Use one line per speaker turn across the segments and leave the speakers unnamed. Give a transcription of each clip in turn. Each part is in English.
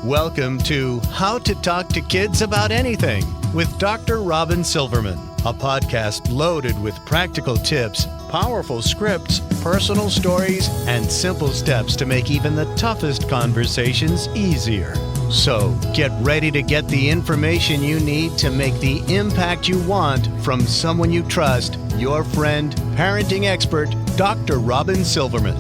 Welcome to How to Talk to Kids About Anything with Dr. Robyn Silverman, a podcast loaded with practical tips, powerful scripts, personal stories, and simple steps to make even the toughest conversations easier. So get ready to get the information you need to make the impact you want from someone you trust, your friend, parenting expert, Dr. Robyn Silverman.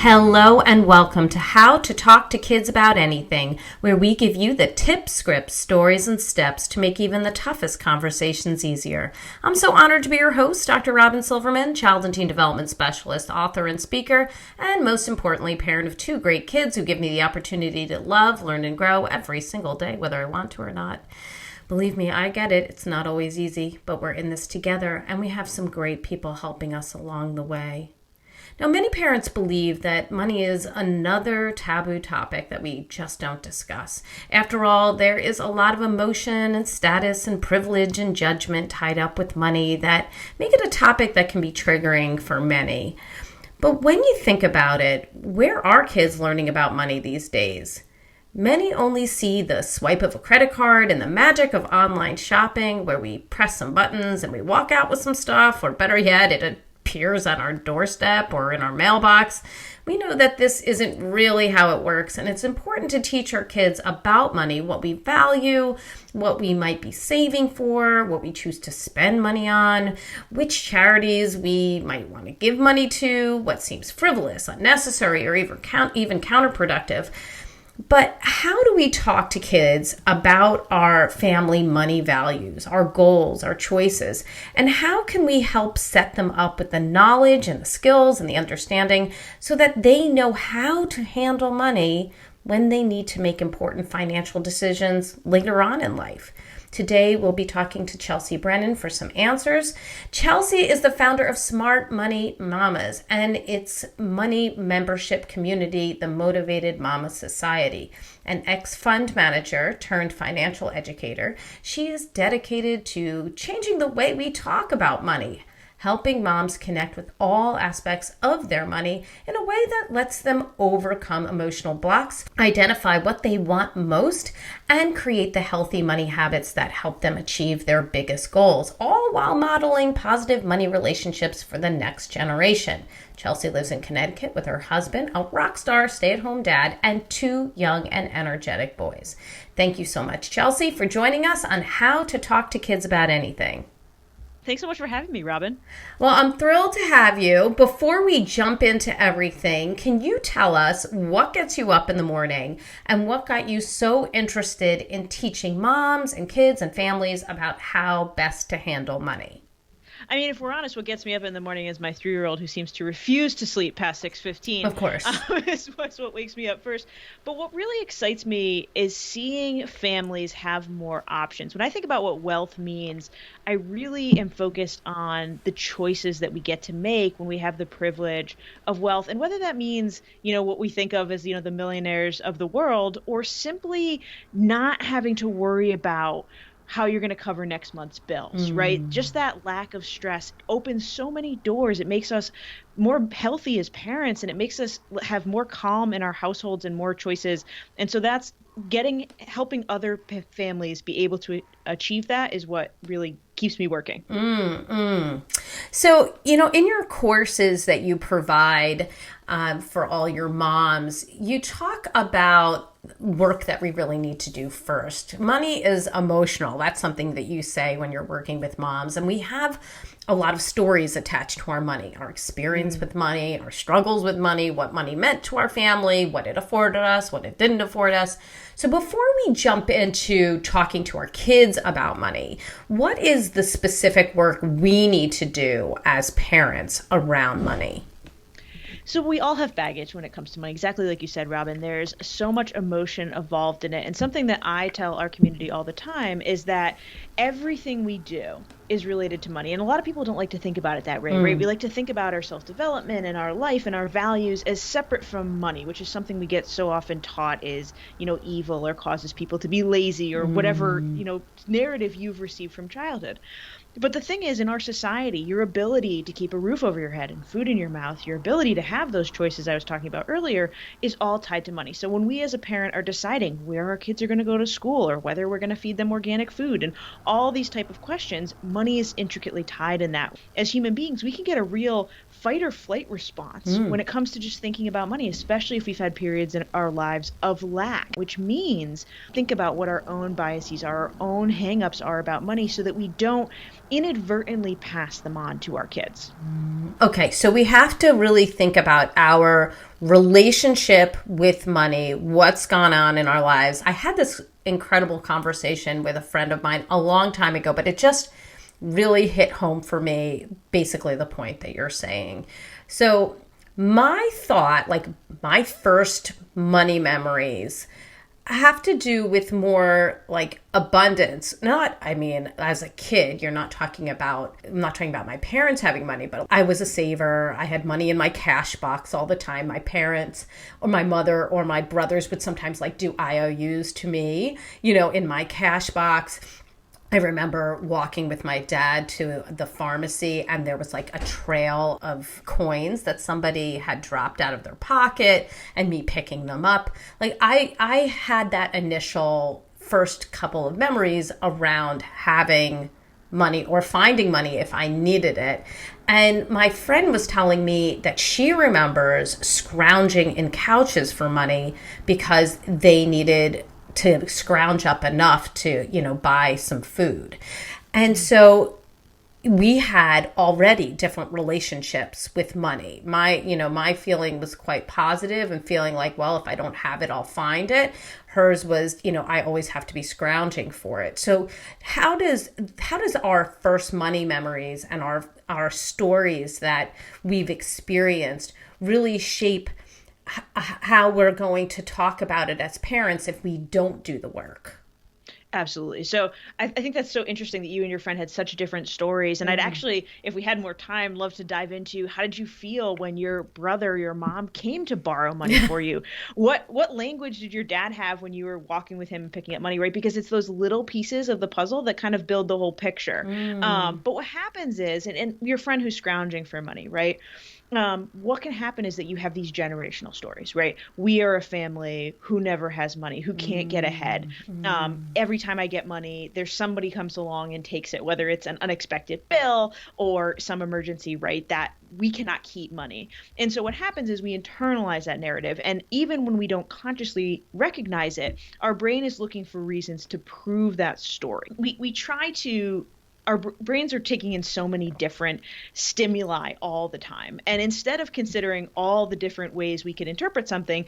Hello and welcome to How to Talk to Kids About Anything, where we give you the tips, scripts, stories, and steps to make even the toughest conversations easier. I'm so honored to be your host, Dr. Robyn Silverman, child and teen development specialist, author, and speaker, and most importantly, parent of two great kids who give me the opportunity to love, learn, and grow every single day, whether I want to or not. Believe me, I get it. It's not always easy, but we're in this together, and we have some great people helping us along the way. Now, many parents believe that money is another taboo topic that we just don't discuss. After all, there is a lot of emotion and status and privilege and judgment tied up with money that make it a topic that can be triggering for many. But when you think about it, where are kids learning about money these days? Many only see the swipe of a credit card and the magic of online shopping where we press some buttons and we walk out with some stuff, or better yet, it appears on our doorstep or in our mailbox. We know that this isn't really how it works, and it's important to teach our kids about money, what we value, what we might be saving for, what we choose to spend money on, which charities we might want to give money to, what seems frivolous, unnecessary, or even counterproductive. But how do we talk to kids about our family money values, our goals, our choices, and how can we help set them up with the knowledge and the skills and the understanding so that they know how to handle money when they need to make important financial decisions later on in life? Today, we'll be talking to Chelsea Brennan for some answers. Chelsea is the founder of Smart Money Mamas and its money membership community, the Motivated Mama Society. An ex-fund manager turned financial educator, she is dedicated to changing the way we talk about money, helping moms connect with all aspects of their money in a way that lets them overcome emotional blocks, identify what they want most, and create the healthy money habits that help them achieve their biggest goals, all while modeling positive money relationships for the next generation. Chelsea lives in Connecticut with her husband, a rock star stay-at-home dad, and two young and energetic boys. Thank you so much, Chelsea, for joining us on How to Talk to Kids About Anything.
Thanks so much for having me, Robyn.
Well, I'm thrilled to have you. Before we jump into everything, can you tell us what gets you up in the morning and what got you so interested in teaching moms and kids and families about how best to handle money?
I mean, if we're honest, what gets me up in the morning is my 3-year-old who seems to refuse to sleep past 6:15.
Of course.
Is what wakes me up first. But what really excites me is seeing families have more options. When I think about what wealth means, I really am focused on the choices that we get to make when we have the privilege of wealth. And whether that means, what we think of as, the millionaires of the world, or simply not having to worry about how you're going to cover next month's bills, right? Just that lack of stress opens so many doors. It makes us more healthy as parents, and it makes us have more calm in our households and more choices. And so that's helping other families be able to achieve that is what really keeps me working.
So, in your courses that you provide for all your moms, you talk about work that we really need to do first. Money is emotional. That's something that you say when you're working with moms. And we have a lot of stories attached to our money, our experience with money, our struggles with money, what money meant to our family, what it afforded us, what it didn't afford us. So before we jump into talking to our kids about money, what is the specific work we need to do as parents around money?
So we all have baggage when it comes to money. Exactly like you said, Robyn, there's so much emotion involved in it. And something that I tell our community all the time is that everything we do is related to money. And a lot of people don't like to think about it that way, right? We like to think about our self-development and our life and our values as separate from money, which is something we get so often taught is, evil or causes people to be lazy or whatever, narrative you've received from childhood. But the thing is, in our society, your ability to keep a roof over your head and food in your mouth, your ability to have those choices I was talking about earlier, is all tied to money. So when we as a parent are deciding where our kids are going to go to school or whether we're going to feed them organic food and all these type of questions, money is intricately tied in that. As human beings, we can get a real fight or flight response when it comes to just thinking about money, especially if we've had periods in our lives of lack, which means think about what our own biases are, our own hangups are about money so that we don't inadvertently pass them on to our kids.
Okay, so we have to really think about our relationship with money, what's gone on in our lives. I had this incredible conversation with a friend of mine a long time ago, but it just really hit home for me, basically the point that you're saying. So my thought, like my first money memories, have to do with more like abundance. As a kid, I'm not talking about my parents having money, but I was a saver. I had money in my cash box all the time. My parents or my mother or my brothers would sometimes like do IOUs to me, in my cash box. I remember walking with my dad to the pharmacy and there was like a trail of coins that somebody had dropped out of their pocket and me picking them up. Like I had that initial first couple of memories around having money or finding money if I needed it. And my friend was telling me that she remembers scrounging in couches for money because they needed to scrounge up enough to, buy some food. And so we had already different relationships with money. My feeling was quite positive and feeling like, well, if I don't have it, I'll find it. Hers was, I always have to be scrounging for it. So how does our first money memories and our stories that we've experienced really shape how we're going to talk about it as parents if we don't do the work?
Absolutely. So I think that's so interesting that you and your friend had such different stories. And I'd actually, if we had more time, love to dive into how did you feel when your brother or your mom came to borrow money for you? What language did your dad have when you were walking with him and picking up money, right? Because it's those little pieces of the puzzle that kind of build the whole picture. But what happens is, and your friend who's scrounging for money, right? What can happen is that you have these generational stories, right? We are a family who never has money, who can't get ahead. Every time I get money, there's somebody comes along and takes it, whether it's an unexpected bill or some emergency, right? That we cannot keep money. And so what happens is we internalize that narrative. And even when we don't consciously recognize it, our brain is looking for reasons to prove that story. We try to our brains are taking in so many different stimuli all the time. And instead of considering all the different ways we could interpret something,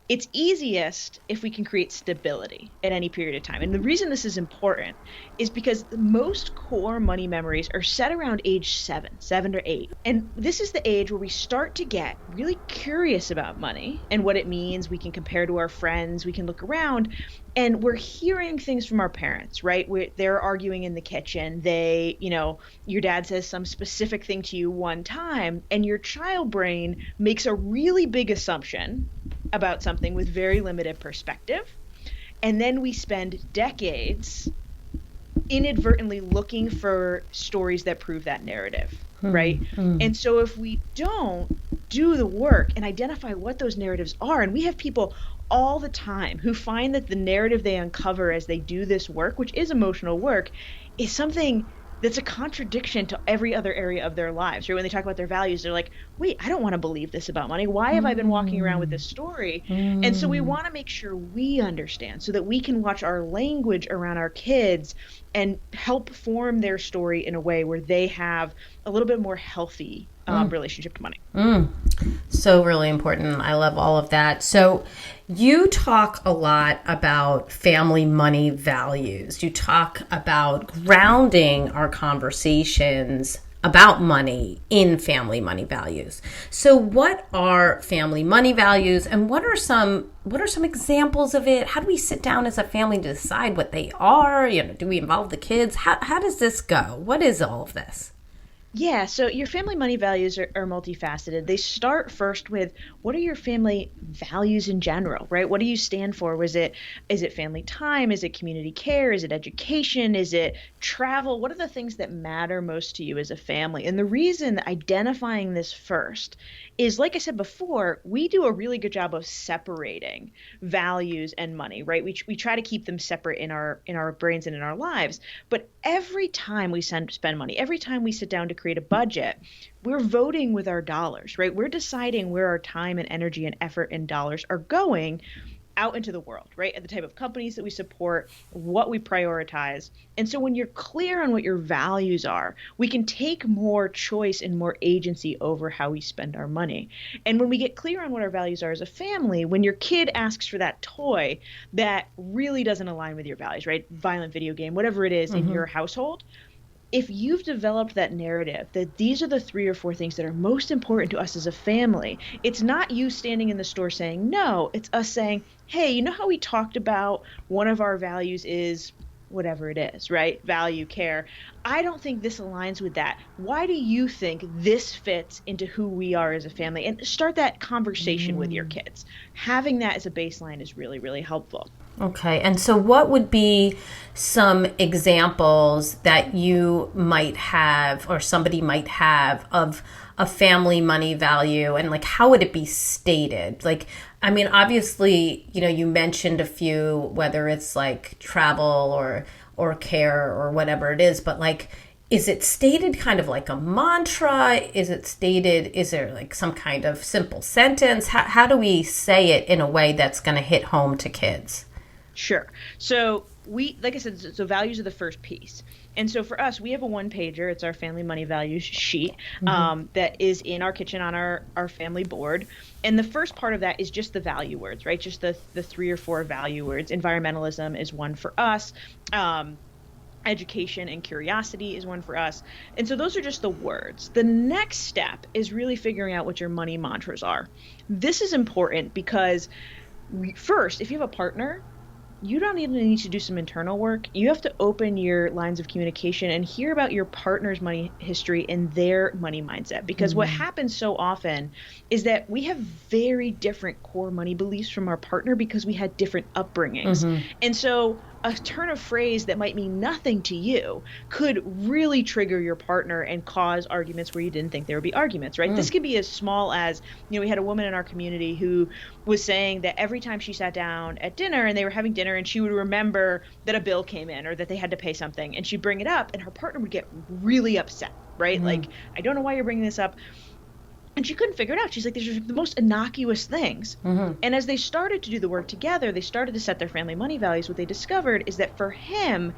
it's easiest if we can create stability at any period of time. And the reason this is important is because most core money memories are set around age 7 or 8. And this is the age where we start to get really curious about money and what it means. We can compare to our friends, we can look around, and we're hearing things from our parents, right? They're arguing in the kitchen. Your dad says some specific thing to you one time, and your child brain makes a really big assumption about something with very limited perspective. And then we spend decades inadvertently looking for stories that prove that narrative, right? And so if we don't do the work and identify what those narratives are, and we have people all the time who find that the narrative they uncover as they do this work, which is emotional work, is something that's a contradiction to every other area of their lives, right? When they talk about their values, they're like, wait, I don't want to believe this about money. Why have I been walking around with this story? And so we want to make sure we understand so that we can watch our language around our kids and help form their story in a way where they have a little bit more healthy relationship to money.
So really important. I love all of that. So you talk a lot about family money values. You talk about grounding our conversations about money in family money values. So what are family money values, and what are some examples of it? How do we sit down as a family to decide what they are? You know, do we involve the kids? How does this go? What is all of this?
Yeah, so your family money values are multifaceted. They start first with what are your family values in general, right? What do you stand for? Is it family time? Is it community care? Is it education? Is it travel? What are the things that matter most to you as a family? And the reason that identifying this first is, like I said before, we do a really good job of separating values and money, right? We try to keep them separate in our brains and in our lives. But every time we spend money, every time we sit down to create a budget, we're voting with our dollars, right? We're deciding where our time and energy and effort and dollars are going out into the world, right? And the type of companies that we support, what we prioritize. And so when you're clear on what your values are, we can take more choice and more agency over how we spend our money. And when we get clear on what our values are as a family, when your kid asks for that toy that really doesn't align with your values, right? Violent video game, whatever it is in your household, if you've developed that narrative that these are the 3 or 4 things that are most important to us as a family, it's not you standing in the store saying no, it's us saying, hey, you know how we talked about one of our values is whatever it is, right? Value, care. I don't think this aligns with that. Why do you think this fits into who we are as a family? And start that conversation with your kids. Having that as a baseline is really, really helpful.
Okay, and so what would be some examples that you might have or somebody might have of a family money value, and like how would it be stated? Like, I mean, obviously, you know, you mentioned a few, whether it's like travel or care or whatever it is, but like, is it stated kind of like a mantra? Is there like some kind of simple sentence? How do we say it in a way that's going to hit home to kids?
Sure. So like I said, so values are the first piece. And so for us, we have a 1-pager. It's our family money values sheet that is in our kitchen on our family board. And the first part of that is just the value words, right? Just the 3 or 4 value words. Environmentalism is one for us. Education and curiosity is one for us. And so those are just the words. The next step is really figuring out what your money mantras are. This is important because first, if you have a partner, you don't even need to do some internal work. You have to open your lines of communication and hear about your partner's money history and their money mindset. Because what happens so often is that we have very different core money beliefs from our partner because we had different upbringings. And so a turn of phrase that might mean nothing to you could really trigger your partner and cause arguments where you didn't think there would be arguments, right? This could be as small as, you know, we had a woman in our community who was saying that every time she sat down at dinner and they were having dinner and she would remember that a bill came in or that they had to pay something, and she'd bring it up and her partner would get really upset, right? Like, I don't know why you're bringing this up. And she couldn't figure it out. She's like, these are the most innocuous things. And as they started to do the work together, they started to set their family money values. What they discovered is that for him,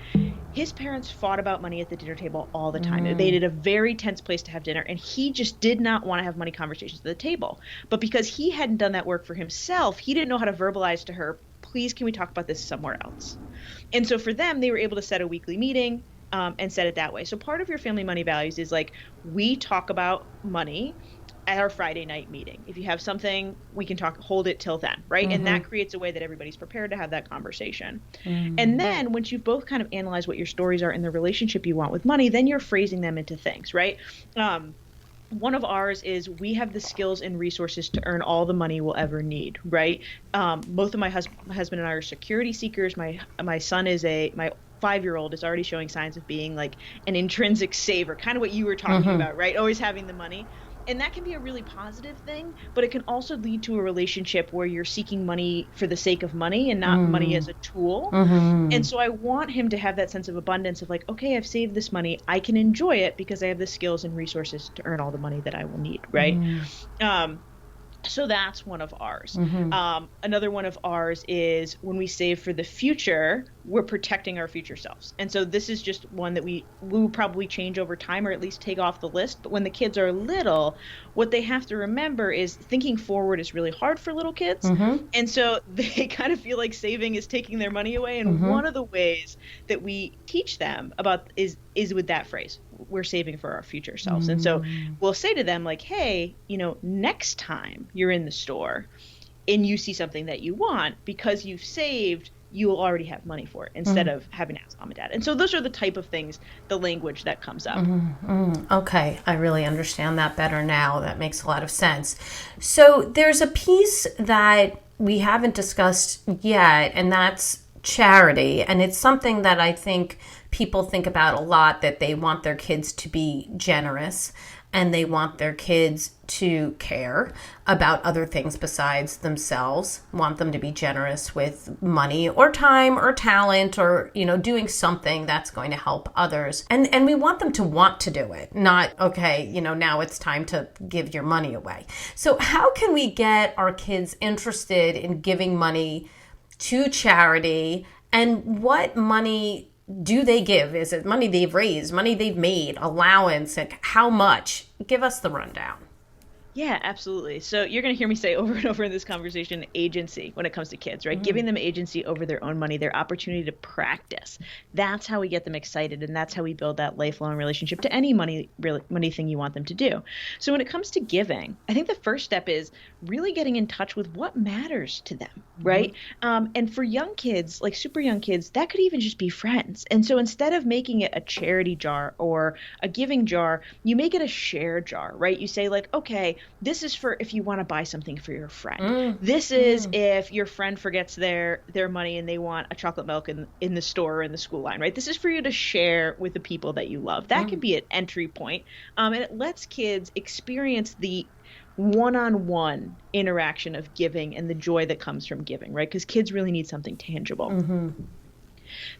his parents fought about money at the dinner table all the time. They made it a very tense place to have dinner, and he just did not want to have money conversations at the table. But because he hadn't done that work for himself, he didn't know how to verbalize to her, please, can we talk about this somewhere else? And so for them, they were able to set a weekly meeting and set it that way. So part of your family money values is like, we talk about money at our Friday night meeting. If you have something, we can hold it till then, right? And that creates a way that everybody's prepared to have that conversation. And then once you've both kind of analyzed what your stories are in the relationship you want with money, then you're phrasing them into things, right? One of ours is we have the skills and resources to earn all the money we'll ever need, right? Both of my husband and I are security seekers. My son is my 5-year-old is already showing signs of being like an intrinsic saver, kind of what you were talking about, right? Always having the money. And that can be a really positive thing, but it can also lead to a relationship where you're seeking money for the sake of money and not money as a tool. And so I want him to have that sense of abundance of like, okay, I've saved this money. I can enjoy it because I have the skills and resources to earn all the money that I will need, right? So that's one of ours. Another one of ours is when we save for the future, we're protecting our future selves. And so this is just one that we will probably change over time, or at least take off the list. But when the kids are little, what they have to remember is thinking forward is really hard for little kids. And so they kind of feel like saving is taking their money away. And one of the ways that we teach them about is with that phrase, we're saving for our future selves. And so we'll say to them like, hey, next time you're in the store and you see something that you want, because you've saved, you will already have money for it instead of having to ask mom and dad. And so those are the type of things, the language that comes up.
Okay, I really understand that better now. That makes a lot of sense. So there's a piece that we haven't discussed yet, and that's charity. And it's something that I think people think about a lot, that they want their kids to be generous and they want their kids to care about other things besides themselves, want them to be generous with money or time or talent or, doing something that's going to help others. And we want them to want to do it, not, okay, now it's time to give your money away. So how can we get our kids interested in giving money to charity, and what money do they give? Is it money they've raised, money they've made, allowance, and how much? Give us the rundown.
Yeah, absolutely. So you're going to hear me say over and over in this conversation, agency when it comes to kids, right? Giving them agency over their own money, their opportunity to practice. That's how we get them excited, and that's how we build that lifelong relationship to any money thing you want them to do. So when it comes to giving, I think the first step is really getting in touch with what matters to them, right? And for young kids, like super young kids, that could even just be friends. And so instead of making it a charity jar or a giving jar, you make it a share jar, right? You say like, okay, this is for if you want to buy something for your friend. This is if your friend forgets their money and they want a chocolate milk in the store or in the school line, right? This is for you to share with the people that you love. That can be an entry point. And it lets kids experience the one-on-one interaction of giving and the joy that comes from giving, right? Because kids really need something tangible.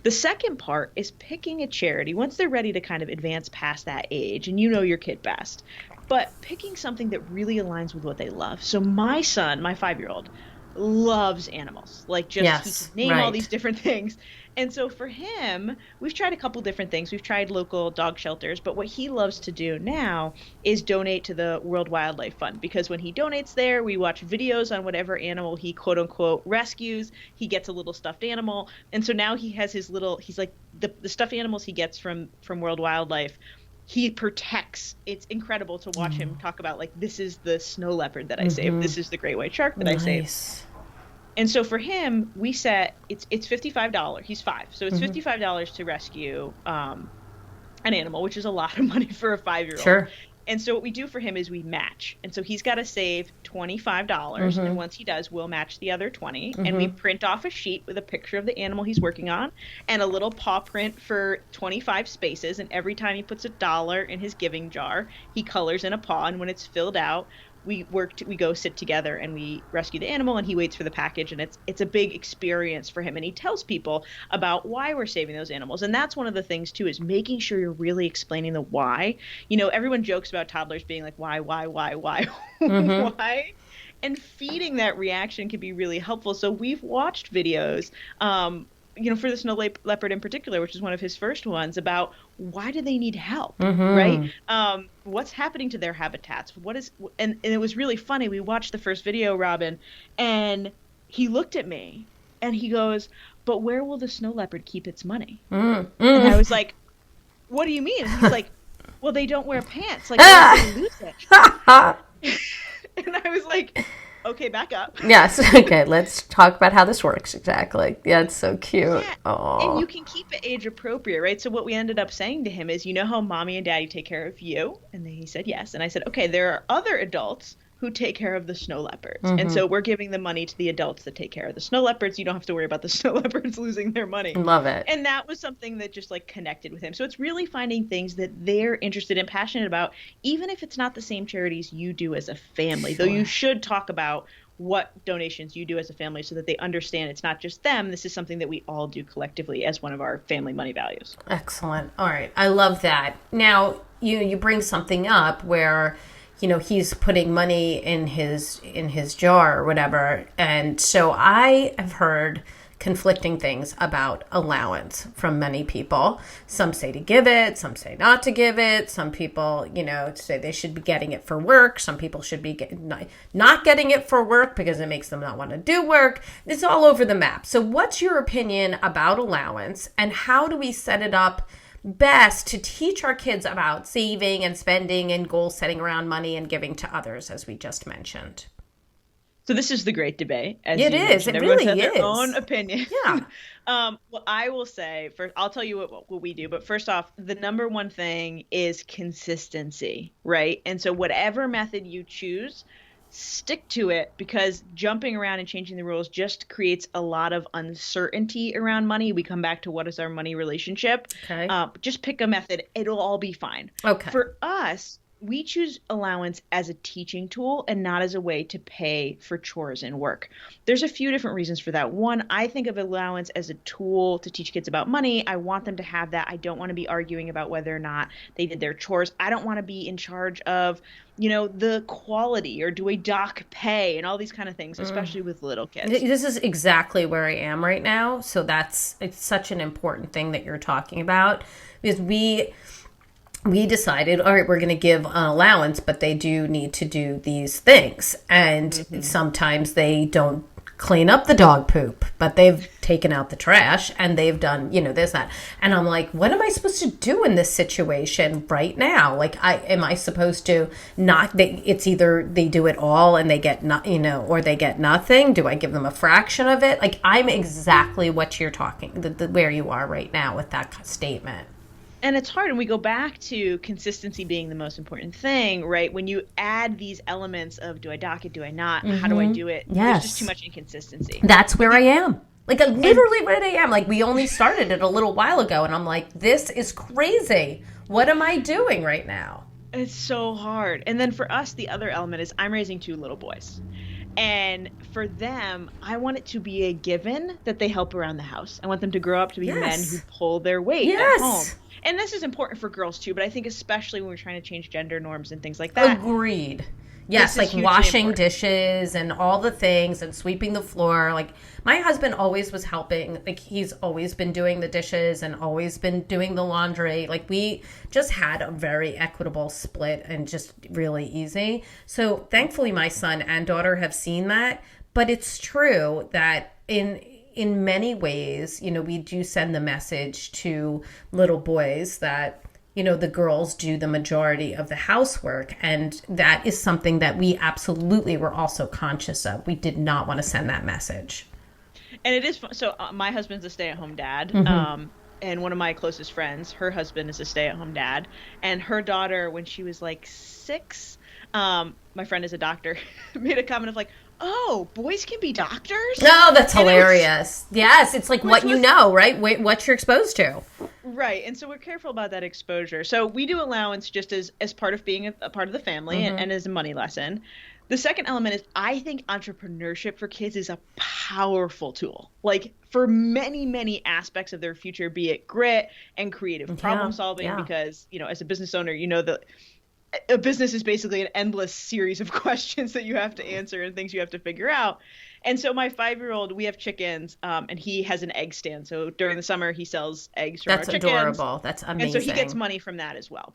The second part is picking a charity once they're ready to kind of advance past that age, and your kid best, but picking something that really aligns with what they love. So my son, my 5-year-old, loves animals. Like he can name all these different things. And so for him, we've tried a couple different things. We've tried local dog shelters, but what he loves to do now is donate to the World Wildlife Fund, because when he donates there, we watch videos on whatever animal he quote unquote rescues. He gets a little stuffed animal. And so now he has he's like the stuffed animals he gets from World Wildlife, he protects. It's incredible to watch him talk about like, this is the snow leopard that I saved. This is the great white shark that I saved. And so for him, we set it's $55. He's 5, so it's $55 to rescue an animal, which is a lot of money for a 5-year-old.
Sure.
And so what we do for him is we match. And so he's got to save $25, and once he does, we'll match the other 20. And we print off a sheet with a picture of the animal he's working on and a little paw print for 25 spaces. And every time he puts $1 in his giving jar, he colors in a paw. And when it's filled out, we go sit together and we rescue the animal, and he waits for the package, and it's a big experience for him. And he tells people about why we're saving those animals. And that's one of the things too, is making sure you're really explaining the why. Everyone jokes about toddlers being like, why, why? And feeding that reaction can be really helpful. So we've watched videos, for the snow leopard in particular, which is one of his first ones, about why do they need help, right? What's happening to their habitats? And it was really funny. We watched the first video, Robyn, and he looked at me and he goes, but where will the snow leopard keep its money? And I was like, what do you mean? And he's like, well, they don't wear pants. Like, they lose it. And I was like, okay, back up.
Yes. Okay, let's talk about how this works exactly. Yeah, it's so cute.
Yeah. And you can keep it age appropriate, right? So what we ended up saying to him is, how mommy and daddy take care of you? And then he said yes. And I said, okay, there are other adults who take care of the snow leopards. And so we're giving the money to the adults that take care of the snow leopards. You don't have to worry about the snow leopards losing their money.
Love it.
And that was something that just like connected with him. So it's really finding things that they're interested and passionate about, even if it's not the same charities you do as a family, though you should talk about what donations you do as a family so that they understand it's not just them. This is something that we all do collectively as one of our family money values.
Excellent. All right. I love that. Now, you bring something up where he's putting money in his jar or whatever. And so I have heard conflicting things about allowance from many people. Some say to give it, some say not to give it. Some people, say they should be getting it for work. Some people should be not getting it for work because it makes them not want to do work. It's all over the map. So what's your opinion about allowance, and how do we set it up best to teach our kids about saving and spending and goal setting around money and giving to others, as we just mentioned?
So this is the great debate.
It is. It really is.
Their own opinion.
Yeah.
Well, I will say first, I'll tell you what we do. But first off, the number one thing is consistency, right? And so whatever method you choose, stick to it, because jumping around and changing the rules just creates a lot of uncertainty around money. We come back to what is our money relationship.
Okay.
Just pick a method. It'll all be fine.
Okay.
For us, we choose allowance as a teaching tool and not as a way to pay for chores and work. There's a few different reasons for that. One, I think of allowance as a tool to teach kids about money. I want them to have that. I don't want to be arguing about whether or not they did their chores. I don't want to be in charge of, the quality, or do a doc pay, and all these kind of things, especially with little kids.
This is exactly where I am right now. So it's such an important thing that you're talking about, because we decided, all right, we're going to give an allowance, but they do need to do these things. And sometimes they don't clean up the dog poop, but they've taken out the trash and they've done, this, that. And I'm like, what am I supposed to do in this situation right now? Like, am I supposed to not, it's either they do it all and they get not, or they get nothing. Do I give them a fraction of it? Like, I'm exactly what you're talking, where you are right now with that statement.
And it's hard, and we go back to consistency being the most important thing, right? When you add these elements of, do I dock it, do I not, how do I do it?
Yes.
There's just too much inconsistency.
That's where I am. Like, literally where I am. Like, we only started it a little while ago, and I'm like, this is crazy. What am I doing right now?
It's so hard. And then for us, the other element is I'm raising 2 little boys. And for them, I want it to be a given that they help around the house. I want them to grow up to be men who pull their weight at home. And this is important for girls too, but I think especially when we're trying to change gender norms and things like that.
Agreed. Yes, like washing dishes and all the things and sweeping the floor. Like, my husband always was helping. Like, he's always been doing the dishes and always been doing the laundry. Like, we just had a very equitable split and just really easy. So thankfully my son and daughter have seen that. But it's true that in many ways, we do send the message to little boys that, the girls do the majority of the housework. And that is something that we absolutely were also conscious of. We did not want to send that message.
And it is fun. So my husband's a stay-at-home dad. And one of my closest friends, her husband is a stay-at-home dad. And her daughter, when she was like 6, my friend is a doctor, made a comment of like, oh, boys can be doctors?
No, that's hilarious. Yes, it's like what right? What you're exposed to.
Right, and so we're careful about that exposure. So we do allowance just as part of being a part of the family and as a money lesson. The second element is, I think entrepreneurship for kids is a powerful tool. Like, for many, many aspects of their future, be it grit and creative problem solving, because, as a business owner, that a business is basically an endless series of questions that you have to answer and things you have to figure out. And so my 5-year-old, we have chickens, and he has an egg stand. So during the summer, he sells eggs from our chickens. That's
adorable. That's amazing.
And so he gets money from that as well.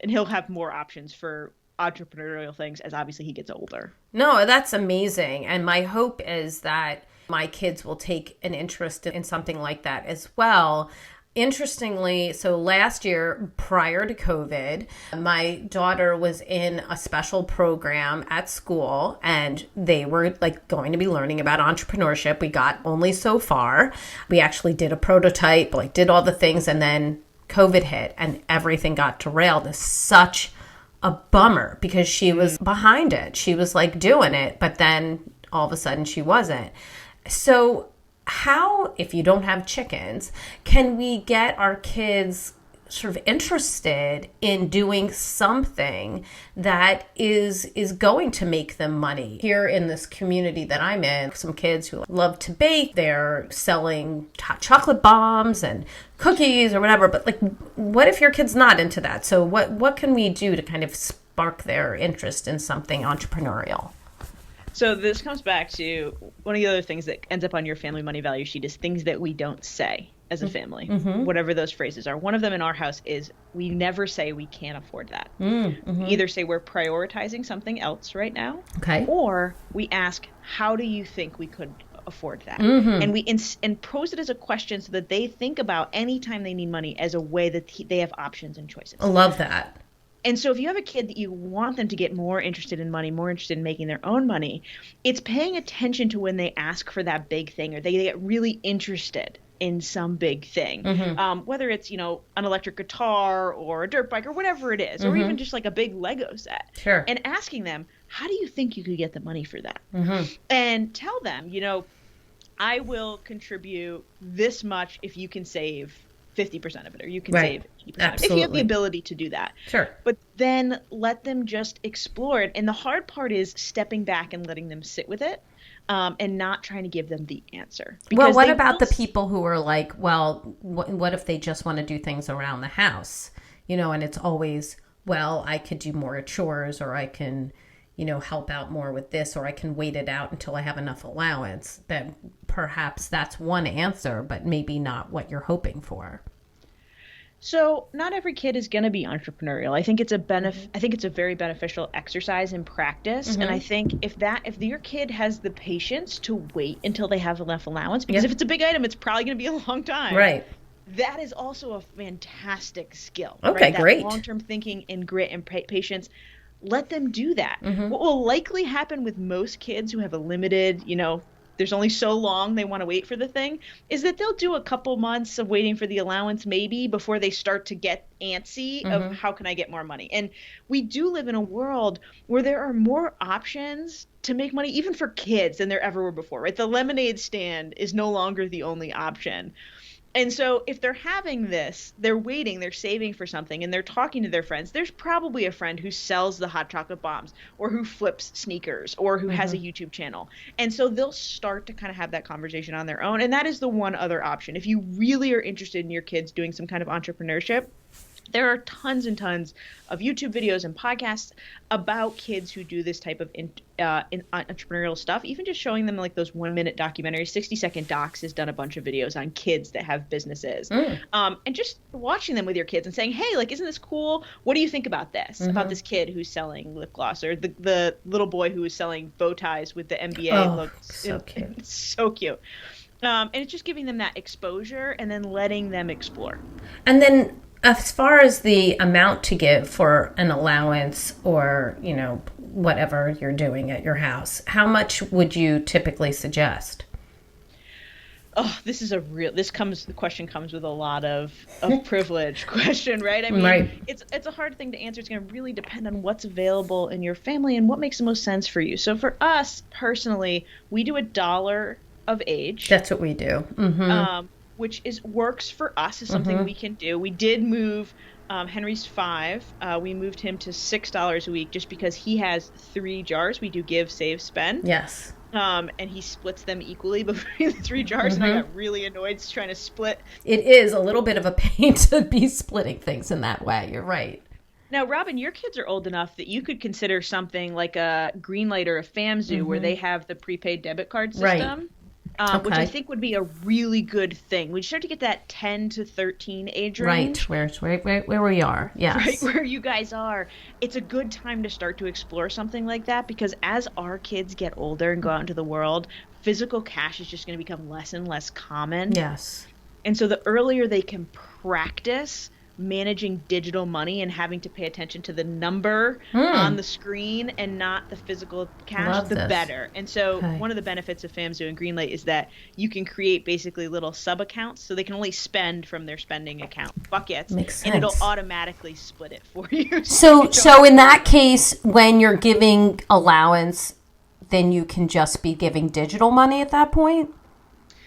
And he'll have more options for entrepreneurial things as obviously he gets older.
No, that's amazing. And my hope is that my kids will take an interest in something like that as well. Interestingly, so last year, prior to COVID, my daughter was in a special program at school, and they were like going to be learning about entrepreneurship. We got only so far. We actually did a prototype, like did all the things, and then COVID hit and everything got derailed. It's such a bummer because she was behind it. She was like doing it, but then all of a sudden she wasn't. So how, if you don't have chickens, can we get our kids sort of interested in doing something that is going to make them money? Here in this community that I'm in, some kids who love to bake, they're selling hot chocolate bombs and cookies or whatever. But like, what if your kid's not into that? So what can we do to kind of spark their interest in something entrepreneurial?
So this comes back to one of the other things that ends up on your family money value sheet is things that we don't say as a family, whatever those phrases are. One of them in our house is we never say we can't afford that. We either say we're prioritizing something else right now, or we ask, how do you think we could afford that? And we and pose it as a question so that they think about any time they need money as a way that they have options and choices.
I love that.
And so if you have a kid that you want them to get more interested in money, more interested in making their own money, it's paying attention to when they ask for that big thing or they get really interested in some big thing, whether it's, an electric guitar or a dirt bike or whatever it is, or even just like a big Lego set.
Sure.
And asking them, how do you think you could get the money for that? And tell them, I will contribute this much if you can save 50% of it, or you can save 80% of it, if you have the ability to do that.
Sure.
But then let them just explore it. And the hard part is stepping back and letting them sit with it. And not trying to give them the answer.
Well, what about the people who are like, well, what if they just want to do things around the house? And it's always, well, I could do more chores, or I can, help out more with this, or I can wait it out until I have enough allowance. That perhaps that's one answer, but maybe not what you're hoping for.
So not every kid is going to be entrepreneurial. I think it's I think it's a very beneficial exercise in practice. And I think if your kid has the patience to wait until they have enough allowance, because if it's a big item, it's probably going to be a long time.
Right.
That is also a fantastic skill.
Okay,
right?
great.
That long-term thinking and grit and patience. Let them do that. What will likely happen with most kids who have a limited, there's only so long they want to wait for the thing, is that they'll do a couple months of waiting for the allowance maybe before they start to get antsy of how can I get more money. And we do live in a world where there are more options to make money even for kids than there ever were before, right? The lemonade stand is no longer the only option. And so if they're having this, they're waiting, they're saving for something, and they're talking to their friends, there's probably a friend who sells the hot chocolate bombs, or who flips sneakers, or who has a YouTube channel. And so they'll start to kind of have that conversation on their own. And that is the one other option. If you really are interested in your kids doing some kind of entrepreneurship, there are tons and tons of YouTube videos and podcasts about kids who do this type of entrepreneurial stuff, even just showing them like those 1-minute documentaries. 60-Second Docs has done a bunch of videos on kids that have businesses. And just watching them with your kids and saying, hey, like, isn't this cool? What do you think about this? About this kid who's selling lip gloss, or the little boy who is selling bow ties with the NBA logo.
So cute.
It's so cute. And it's just giving them that exposure and then letting them explore.
And then as far as the amount to give for an allowance, or, whatever you're doing at your house, how much would you typically suggest?
Oh, the question comes with a lot of privilege question, right? I mean,
right.
It's a hard thing to answer. It's going to really depend on what's available in your family and what makes the most sense for you. So for us personally, we do $1 of age.
That's what we do.
Which works for us, is something we can do. We did move Henry's 5. We moved him to $6 a week just because he has 3 jars. We do give, save, spend.
Yes.
And he splits them equally between the 3 jars, and I got really annoyed trying to split.
It is a little bit of a pain to be splitting things in that way. You're right.
Now, Robyn, your kids are old enough that you could consider something like a Greenlight or a FAMZoo where they have the prepaid debit card system.
Right.
Which I think would be a really good thing. We start to get that 10 to 13 age range.
Right, where we are, yes.
Right where you guys are. It's a good time to start to explore something like that, because as our kids get older and go out into the world, physical cash is just going to become less and less common.
Yes.
And so the earlier they can practice managing digital money and having to pay attention to the number on the screen and not the physical cash, the better. And so one of the benefits of FAMZoo and Greenlight is that you can create basically little sub accounts, so they can only spend from their spending account buckets.
Makes sense.
And it'll automatically split it for you.
So in that case, when you're giving allowance, then you can just be giving digital money at that point?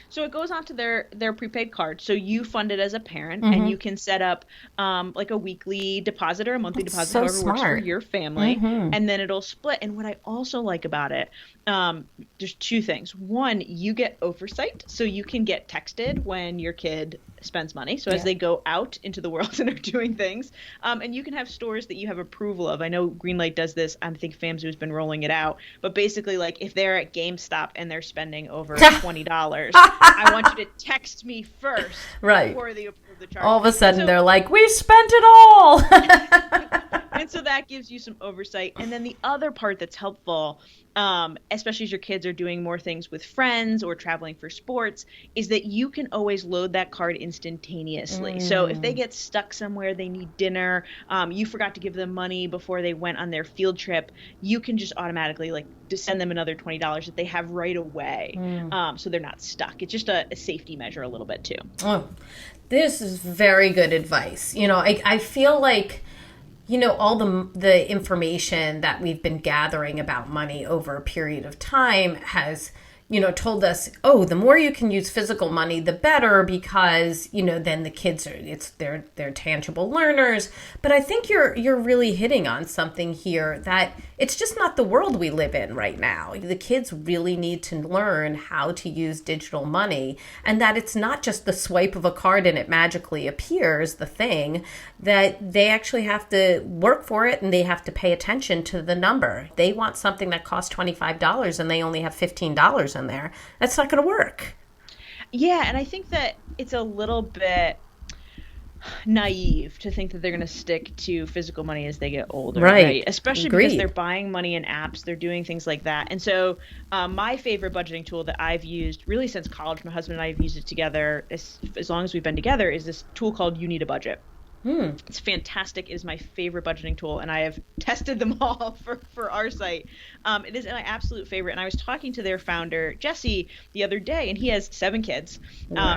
So it goes onto their prepaid card. So you fund it as a parent, and you can set up like a weekly deposit or a monthly deposit, however works for your family, and then it'll split. And what I also like about it, there's 2 things. One, you get oversight, so you can get texted when your kid spends money. So as they go out into the world and are doing things, and you can have stores that you have approval of. I know Greenlight does this. I think FAMSU's been rolling it out. But basically, like if they're at GameStop and they're spending over $20, I want you to text me first before they approve the charge.
All of a sudden, they're like, we spent it all.
And so that gives you some oversight. And then the other part that's helpful, especially as your kids are doing more things with friends or traveling for sports, is that you can always load that card instantaneously. So if they get stuck somewhere, they need dinner, you forgot to give them money before they went on their field trip, you can just automatically just send them another $20 that they have right away. So they're not stuck. It's just a safety measure a little bit too.
Oh, this is very good advice. I feel like all the information that we've been gathering about money over a period of time has, told us, the more you can use physical money, the better, because, then the kids they're tangible learners. But I think you're really hitting on something here, that it's just not the world we live in right now. The kids really need to learn how to use digital money, and that it's not just the swipe of a card and it magically appears, the thing, that they actually have to work for it and they have to pay attention to the number. They want something that costs $25 and they only have $15 in there. That's not going to work.
Yeah, and I think that it's a little bit naive to think that they're going to stick to physical money as they get older, right? Especially because they're buying money in apps, they're doing things like that. And so my favorite budgeting tool that I've used really since college, my husband and I have used it together as long as we've been together, is this tool called You Need a Budget. It's fantastic. It is my favorite budgeting tool, and I have tested them all for our site. It is my absolute favorite. And I was talking to their founder, Jesse, the other day, and he has 7 kids,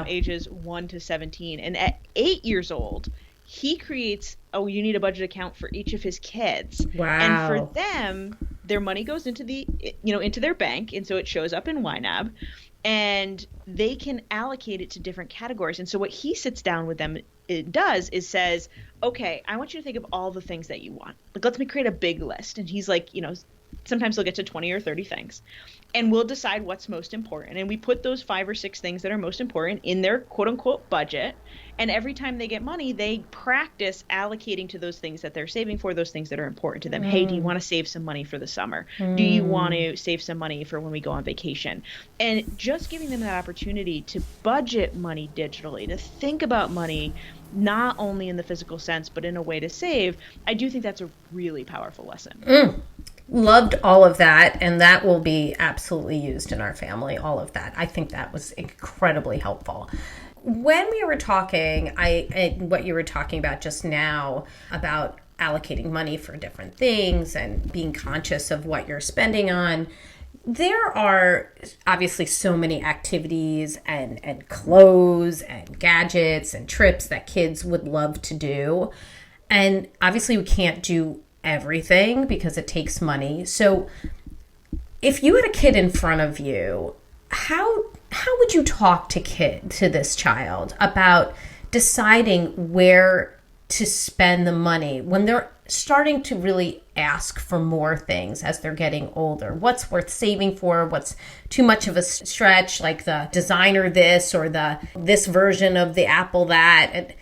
ages 1 to 17. And at 8 years old, he creates a You Need a Budget account for each of his kids.
Wow.
And for them, their money goes into into their bank, and so it shows up in YNAB. And they can allocate it to different categories. And so what he sits down with them is says, okay, I want you to think of all the things that you want. Let's create a big list. And he's like, sometimes they'll get to 20 or 30 things. And we'll decide what's most important. And we put those 5 or 6 things that are most important in their quote unquote budget. And every time they get money, they practice allocating to those things that they're saving for, those things that are important to them. Hey, do you want to save some money for the summer? Do you want to save some money for when we go on vacation? And just giving them that opportunity to budget money digitally, to think about money not only in the physical sense, but in a way to save, I do think that's a really powerful lesson.
Loved all of that, and that will be absolutely used in our family, all of that. I think that was incredibly helpful. When we were talking, what you were talking about just now about allocating money for different things and being conscious of what you're spending on, there are obviously so many activities and clothes and gadgets and trips that kids would love to do. And obviously we can't do everything because it takes money. So if you had a kid in front of you, how would you talk to this child about deciding where to spend the money when they're starting to really ask for more things as they're getting older? What's worth saving for? What's too much of a stretch, like the designer this or this version of the Apple that? And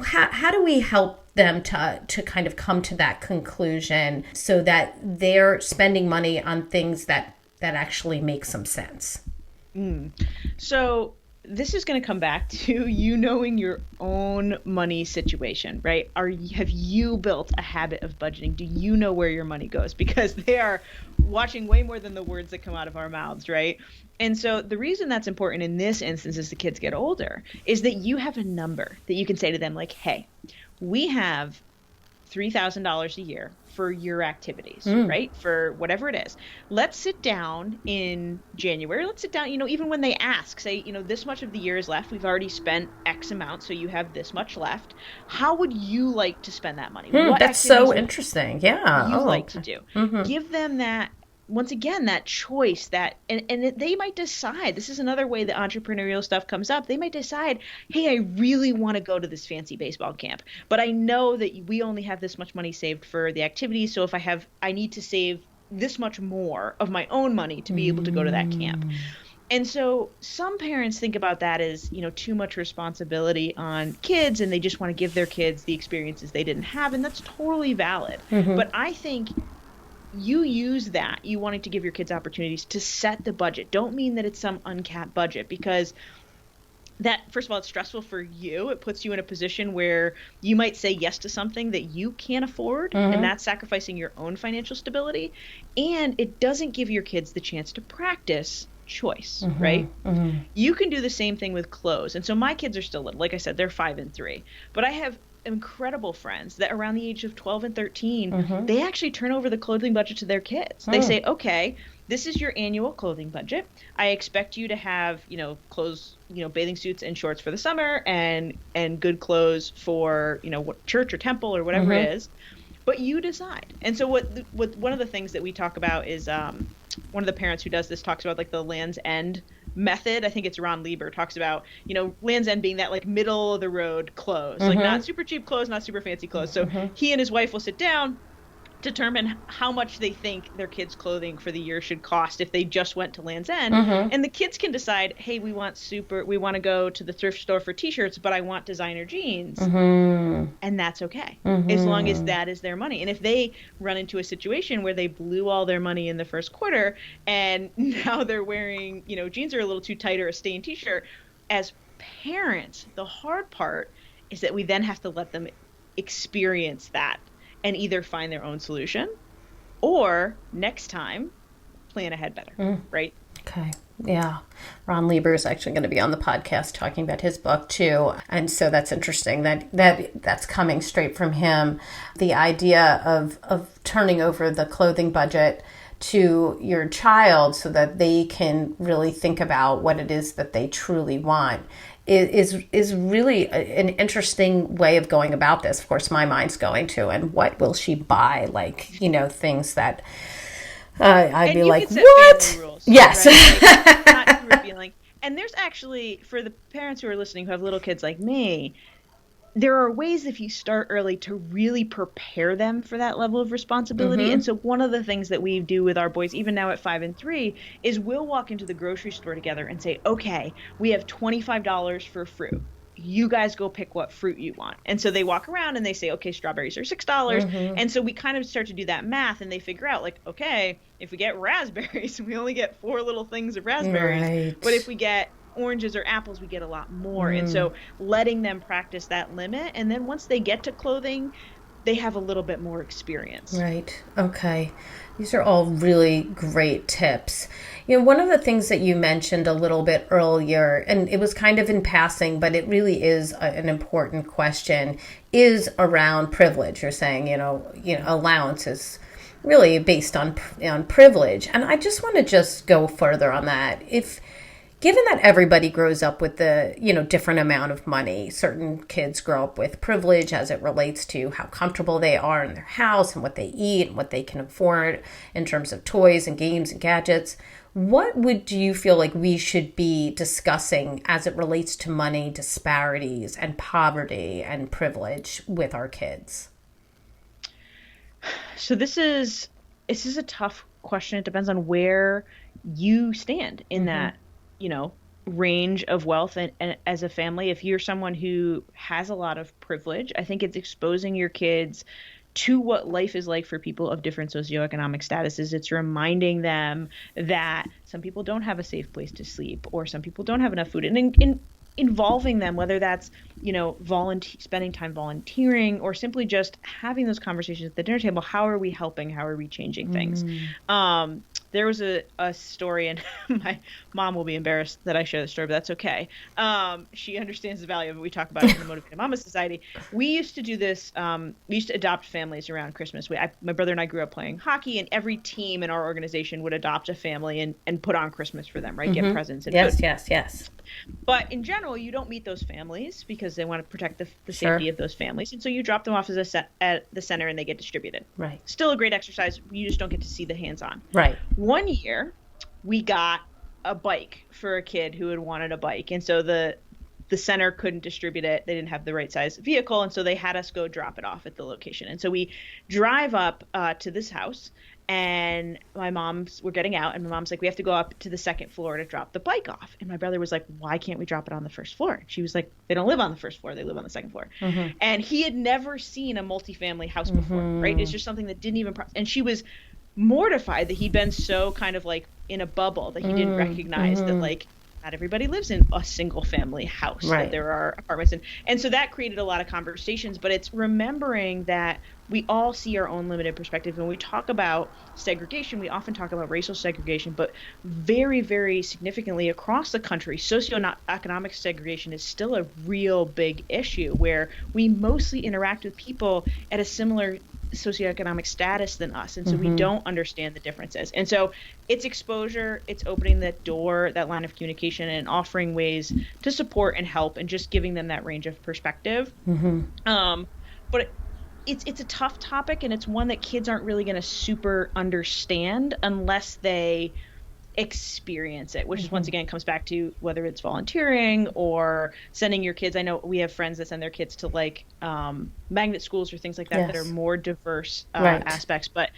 how do we help them to kind of come to that conclusion so that they're spending money on things that actually make some sense?
So this is going to come back to you knowing your own money situation, right? Have you built a habit of budgeting? Do you know where your money goes? Because they are watching way more than the words that come out of our mouths, right? And so the reason that's important in this instance as the kids get older is that you have a number that you can say to them like, hey, we have $3,000 a year for your activities, right? For whatever it is. Let's sit down in January. Let's sit down, even when they ask, say, this much of the year is left. We've already spent X amount, so you have this much left. How would you like to spend that money? What
that's so interesting. Yeah.
You like to do. Give them that, once again, that choice and they might decide, this is another way the entrepreneurial stuff comes up. They might decide, hey, I really want to go to this fancy baseball camp, but I know that we only have this much money saved for the activities. So if I need to save this much more of my own money to be able to go to that camp. And so some parents think about that as, too much responsibility on kids, and they just want to give their kids the experiences they didn't have. And that's totally valid. But I think you use that, you wanting to give your kids opportunities to set the budget. Don't mean that it's some uncapped budget, because that, first of all, it's stressful for you. It puts you in a position where you might say yes to something that you can't afford, and that's sacrificing your own financial stability. And it doesn't give your kids the chance to practice choice, right? You can do the same thing with clothes. And so my kids are still little. Like I said, they're 5 and 3. But I have incredible friends that around the age of 12 and 13, they actually turn over the clothing budget to their kids. They say, okay, this is your annual clothing budget. I expect you to have, clothes, bathing suits and shorts for the summer, and good clothes for, church or temple or whatever it is. But you decide. And so what one of the things that we talk about is one of the parents who does this talks about like the Land's End method. I think it's Ron Lieber talks about, Land's End being that like middle of the road clothes, like not super cheap clothes, not super fancy clothes. So he and his wife will sit down, determine how much they think their kids' clothing for the year should cost if they just went to Land's End. And the kids can decide, hey, we want to go to the thrift store for t-shirts, but I want designer jeans. And that's okay, as long as that is their money. And if they run into a situation where they blew all their money in the first quarter and now they're wearing, jeans are a little too tight or a stained t-shirt, as parents, the hard part is that we then have to let them experience that and either find their own solution or next time plan ahead better, right?
Okay. Yeah. Ron Lieber is actually going to be on the podcast talking about his book too. And so that's interesting that's coming straight from him. The idea of turning over the clothing budget to your child so that they can really think about what it is that they truly want is really an interesting way of going about this. Of course, my mind's going to, and what will she buy? Like, things that I'd be like, what?
Rules,
yes.
Right? Like, not revealing. And there's actually, for the parents who are listening who have little kids like me, there are ways if you start early to really prepare them for that level of responsibility. And so one of the things that we do with our boys, even now at 5 and 3, is we'll walk into the grocery store together and say, okay, we have $25 for fruit. You guys go pick what fruit you want. And so they walk around and they say, okay, strawberries are $6. And so we kind of start to do that math, and they figure out like, okay, if we get raspberries, we only get 4 little things of raspberries.
Right.
But if we get oranges or apples, we get a lot more. And so letting them practice that limit, and then once they get to clothing, they have a little bit more experience.
Right. Okay. These are all really great tips. One of the things that you mentioned a little bit earlier, and it was kind of in passing, but it really is an important question, is around privilege. You're saying, allowance is really based on privilege. And I just want to go further on that. Given that everybody grows up with the, different amount of money, certain kids grow up with privilege as it relates to how comfortable they are in their house and what they eat and what they can afford in terms of toys and games and gadgets. What would you feel like we should be discussing as it relates to money disparities and poverty and privilege with our kids?
So this is a tough question. It depends on where you stand in that range of wealth. And as a family, if you're someone who has a lot of privilege, I think it's exposing your kids to what life is like for people of different socioeconomic statuses. It's reminding them that some people don't have a safe place to sleep, or some people don't have enough food, and involving them, whether that's, spending time volunteering or simply just having those conversations at the dinner table. How are we helping? How are we changing things? There was a story, and my mom will be embarrassed that I share the story, but that's okay. She understands the value of it. We talk about it in the Motivated Mama Society. We used to do this. We used to adopt families around Christmas. My brother and I grew up playing hockey, and every team in our organization would adopt a family and put on Christmas for them, right? Get presents and food.
Yes.
But in general, you don't meet those families because they want to protect the safety of those families. And so you drop them off at the center and they get distributed.
Right.
Still a great exercise. You just don't get to see the hands-on.
Right.
One year, we got a bike for a kid who had wanted a bike. And so the center couldn't distribute it. They didn't have the right size vehicle. And so they had us go drop it off at the location. And so we drive up to this house, and we're getting out, and my mom's like, we have to go up to the second floor to drop the bike off. And my brother was like, why can't we drop it on the first floor? And she was like, they don't live on the first floor, they live on the second floor. And he had never seen a multifamily house before, right? It's just something that didn't even and she was mortified that he'd been so kind of like in a bubble that he didn't recognize that like not everybody lives in a single family house,
right.
that there are apartments. And so that created a lot of conversations, but it's remembering that we all see our own limited perspective. When we talk about segregation, we often talk about racial segregation, but very, very significantly across the country, socioeconomic segregation is still a real big issue where we mostly interact with people at a similar socioeconomic status than us, and so we don't understand the differences. And so it's exposure, it's opening that door, that line of communication, and offering ways to support and help, and just giving them that range of perspective. But it's a tough topic, and it's one that kids aren't really going to super understand unless they experience it, which is once again comes back to whether it's volunteering or sending your kids. I know we have friends that send their kids to like magnet schools or things like that that are more diverse aspects, but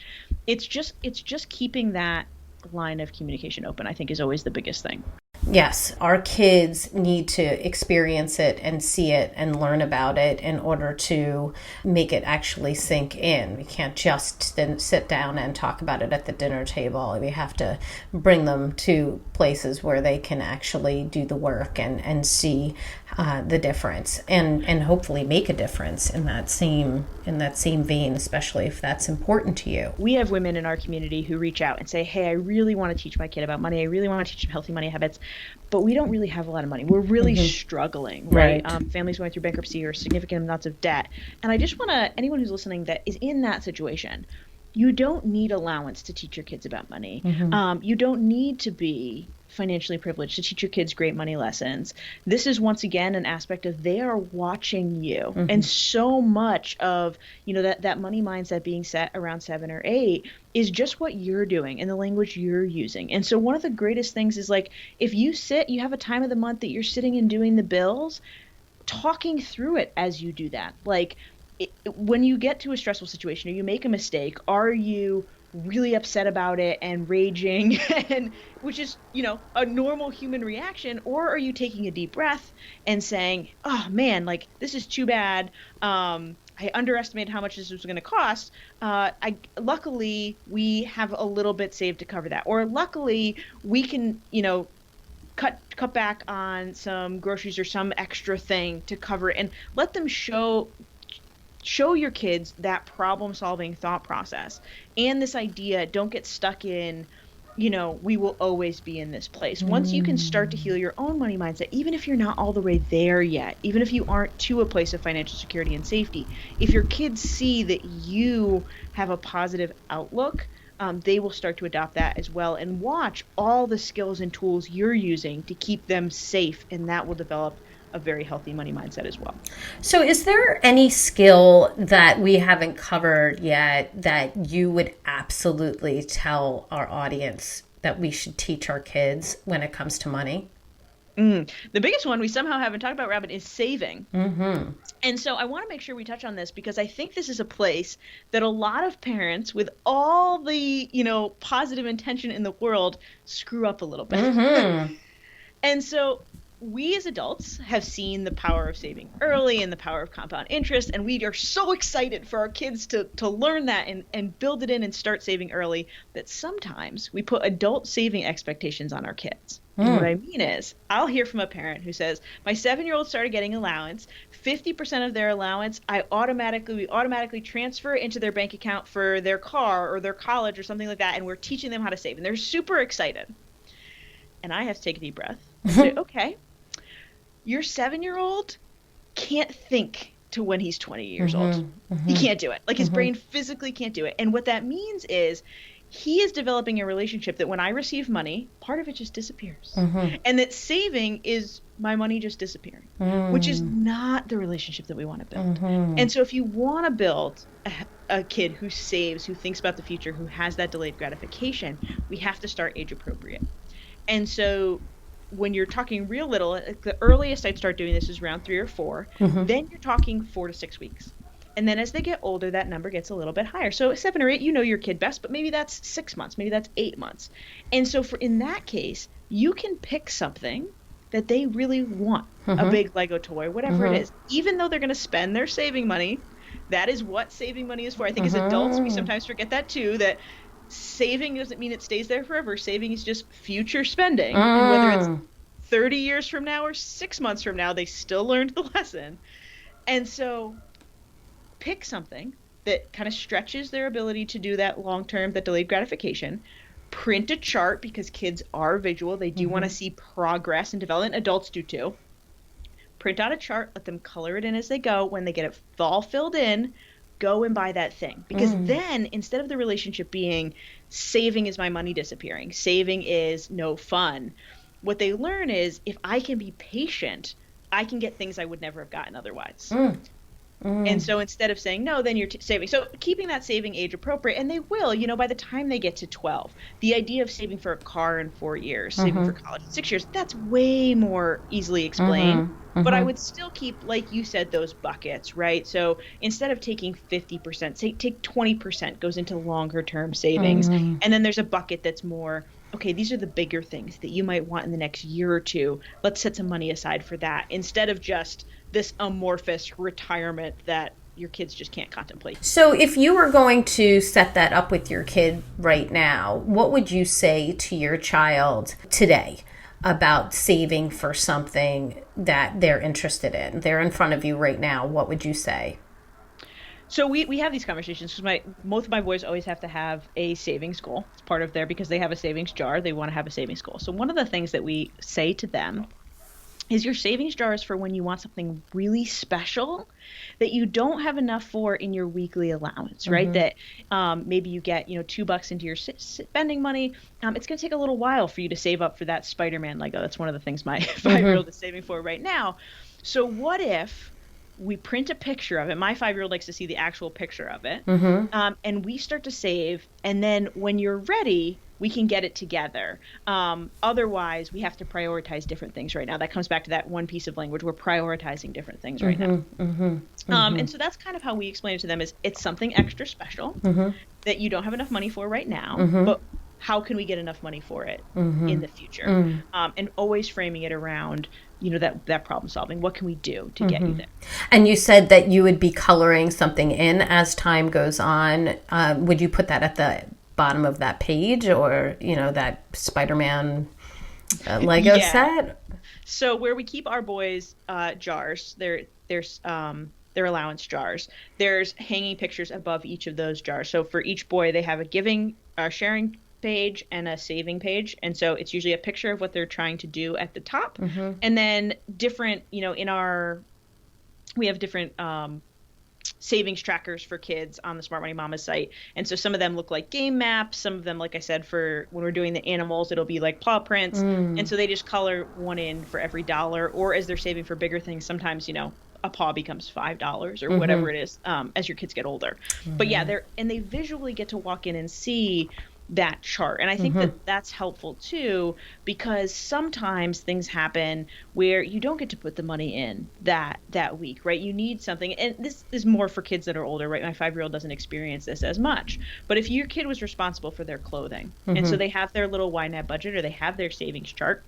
it's just keeping that line of communication open, I think, is always the biggest thing.
Yes, our kids need to experience it and see it and learn about it in order to make it actually sink in. We can't just then sit down and talk about it at the dinner table. We have to bring them to places where they can actually do the work and see the difference and hopefully make a difference in that same vein, especially if that's important to you.
We have women in our community who reach out and say, hey, I really want to teach my kid about money. I really want to teach him healthy money habits, but we don't really have a lot of money. We're really struggling, right? Families going through bankruptcy or significant amounts of debt. And I just want to, anyone who's listening that is in that situation, you don't need allowance to teach your kids about money. You don't need to be financially privileged to teach your kids great money lessons. This is once again an aspect of they are watching you. And so much of, that money mindset being set around 7 or 8 is just what you're doing and the language you're using. And so one of the greatest things is like, if you have a time of the month that you're sitting and doing the bills, talking through it as you do that. Like when you get to a stressful situation or you make a mistake, are you really upset about it and raging, and which is, a normal human reaction? Or are you taking a deep breath and saying, oh man, like this is too bad. I underestimated how much this was going to cost. Luckily we have a little bit saved to cover that. Or luckily we can, cut back on some groceries or some extra thing to cover it, and let them show your kids that problem-solving thought process and this idea. Don't get stuck in, we will always be in this place. Once you can start to heal your own money mindset, even if you're not all the way there yet, even if you aren't to a place of financial security and safety, if your kids see that you have a positive outlook, they will start to adopt that as well, and watch all the skills and tools you're using to keep them safe, and that will develop a very healthy money mindset as well.
So is there any skill that we haven't covered yet that you would absolutely tell our audience that we should teach our kids when it comes to money?
The biggest one we somehow haven't talked about, Robyn, is saving. And so I want to make sure we touch on this, because I think this is a place that a lot of parents, with all the, positive intention in the world, screw up a little bit. And so we as adults have seen the power of saving early and the power of compound interest, and we are so excited for our kids to learn that and build it in and start saving early, that sometimes we put adult saving expectations on our kids. And what I mean is, I'll hear from a parent who says, my 7-year-old started getting allowance, 50% of their allowance, we automatically transfer into their bank account for their car or their college or something like that, and we're teaching them how to save. And they're super excited. And I have to take a deep breath and say, okay, your 7-year-old can't think to when he's 20 years old. He can't do it. Like his brain physically can't do it. And what that means is he is developing a relationship that when I receive money, part of it just disappears. And that saving is my money just disappearing, which is not the relationship that we want to build. And so if you want to build a kid who saves, who thinks about the future, who has that delayed gratification, we have to start age appropriate. And so when you're talking real little, the earliest I'd start doing this is around 3 or 4. Then you're talking 4 to 6 weeks. And then as they get older, that number gets a little bit higher. So at 7 or 8, you know your kid best, but maybe that's 6 months, maybe that's 8 months. And so in that case, you can pick something that they really want, a big Lego toy, whatever it is, even though they're going to spend their saving money. That is what saving money is for. I think as adults, we sometimes forget that too, that saving doesn't mean it stays there forever. Saving is just future spending. And whether it's 30 years from now or 6 months from now, they still learned the lesson. And so pick something that kind of stretches their ability to do that long-term, that delayed gratification. Print a chart, because kids are visual. They do want to see progress and development. Adults do too. Print out a chart, let them color it in as they go. When they get it all filled in, go and buy that thing. Because then, instead of the relationship being saving is my money disappearing, saving is no fun, what they learn is if I can be patient, I can get things I would never have gotten otherwise. And so instead of saying, no, then you're saving. So keeping that saving age appropriate, and they will, by the time they get to 12, the idea of saving for a car in 4 years, saving for college in 6 years, that's way more easily explained. But I would still keep, like you said, those buckets, right? So instead of taking 50%, say take 20% goes into longer term savings. And then there's a bucket that's more, okay, these are the bigger things that you might want in the next year or two. Let's set some money aside for that, instead of just this amorphous retirement that your kids just can't contemplate.
So if you were going to set that up with your kid right now, what would you say to your child today about saving for something that they're interested in? They're in front of you right now. What would you say?
So we have these conversations because both of my boys always have to have a savings goal. It's part of because they have a savings jar, they want to have a savings goal. So one of the things that we say to them is your savings jar is for when you want something really special that you don't have enough for in your weekly allowance, right? That maybe you get, $2 into your spending money. It's going to take a little while for you to save up for that Spider-Man Lego. That's one of the things my 5-year-old is saving for right now. So what if we print a picture of it? My 5-year-old likes to see the actual picture of it. And we start to save. And then when you're ready, we can get it together. Otherwise, we have to prioritize different things right now. That comes back to that one piece of language. We're prioritizing different things right now. And so that's kind of how we explain it to them, is it's something extra special that you don't have enough money for right now, but how can we get enough money for it in the future? And always framing it around, that problem solving. What can we do to get you there?
And you said that you would be coloring something in as time goes on. Would you put that at the bottom of that page, or that Spider-Man Lego set?
So where we keep our boys' jars, there's their allowance jars. There's hanging pictures above each of those jars. So for each boy, they have a sharing page and a saving page, and so it's usually a picture of what they're trying to do at the top, and then different, we have different savings trackers for kids on the Smart Money Mama site. And so some of them look like game maps. Some of them, like I said, for when we're doing the animals, it'll be like paw prints. And so they just color one in for every dollar, or as they're saving for bigger things, sometimes, a paw becomes $5 or whatever it is, as your kids get older. But yeah, they visually get to walk in and see that chart. And I think that's helpful too, because sometimes things happen where you don't get to put the money in that week, right? You need something. And this is more for kids that are older, right? My 5-year-old doesn't experience this as much. But if your kid was responsible for their clothing, and so they have their little YNAB budget, or they have their savings chart,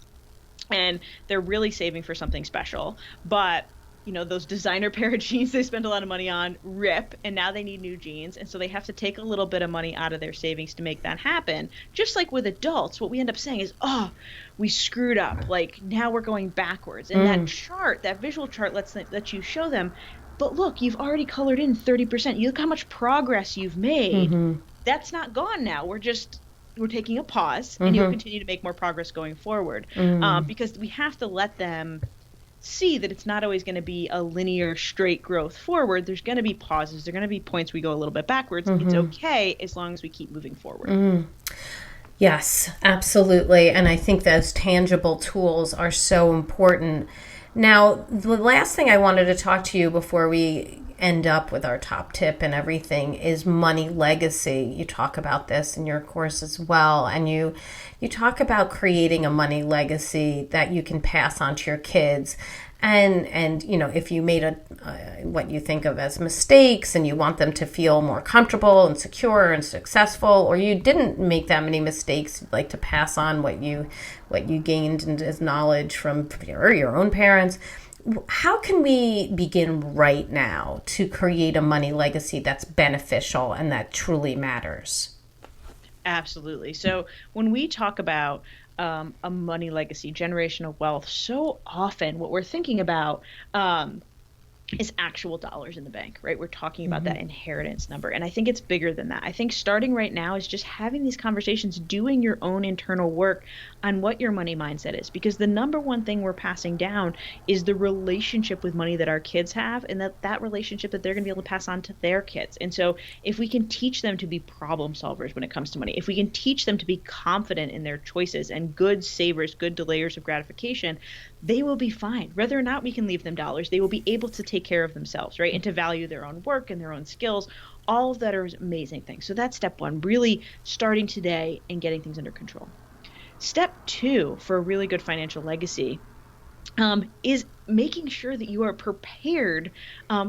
and they're really saving for something special, but those designer pair of jeans they spent a lot of money on rip, and now they need new jeans. And so they have to take a little bit of money out of their savings to make that happen. Just like with adults, what we end up saying is, we screwed up. Like, now we're going backwards. And that chart, that visual chart lets you show them, but look, you've already colored in 30%. You look how much progress you've made. That's not gone now. We're taking a pause, and you'll continue to make more progress going forward. Because we have to let them see that it's not always going to be a linear straight growth forward. There's going to be pauses. There're going to be points we go a little bit backwards. It's okay as long as we keep moving forward.
Yes, absolutely. And I think those tangible tools are so important. Now, the last thing I wanted to talk to you before we end up with our top tip and everything is money legacy. You talk about this in your course as well, and you talk about creating a money legacy that you can pass on to your kids. And if you made what you think of as mistakes and you want them to feel more comfortable and secure and successful, or you didn't make that many mistakes, you'd like to pass on what you gained as knowledge from your own parents. How can we begin right now to create a money legacy that's beneficial and that truly matters?
Absolutely. So when we talk about a money legacy, generational wealth, so often what we're thinking about is actual dollars in the bank, right? We're talking about that inheritance number. And I think it's bigger than that. I think starting right now is just having these conversations, doing your own internal work on what your money mindset is. Because the number one thing we're passing down is the relationship with money that our kids have, and that relationship that they're going to be able to pass on to their kids. And so if we can teach them to be problem solvers when it comes to money, if we can teach them to be confident in their choices and good savers, good delayers of gratification, they will be fine. Whether or not we can leave them dollars, they will be able to take care of themselves, right? And to value their own work and their own skills. All of that are amazing things. So that's step one, really starting today and getting things under control. Step two for a really good financial legacy is making sure that you are prepared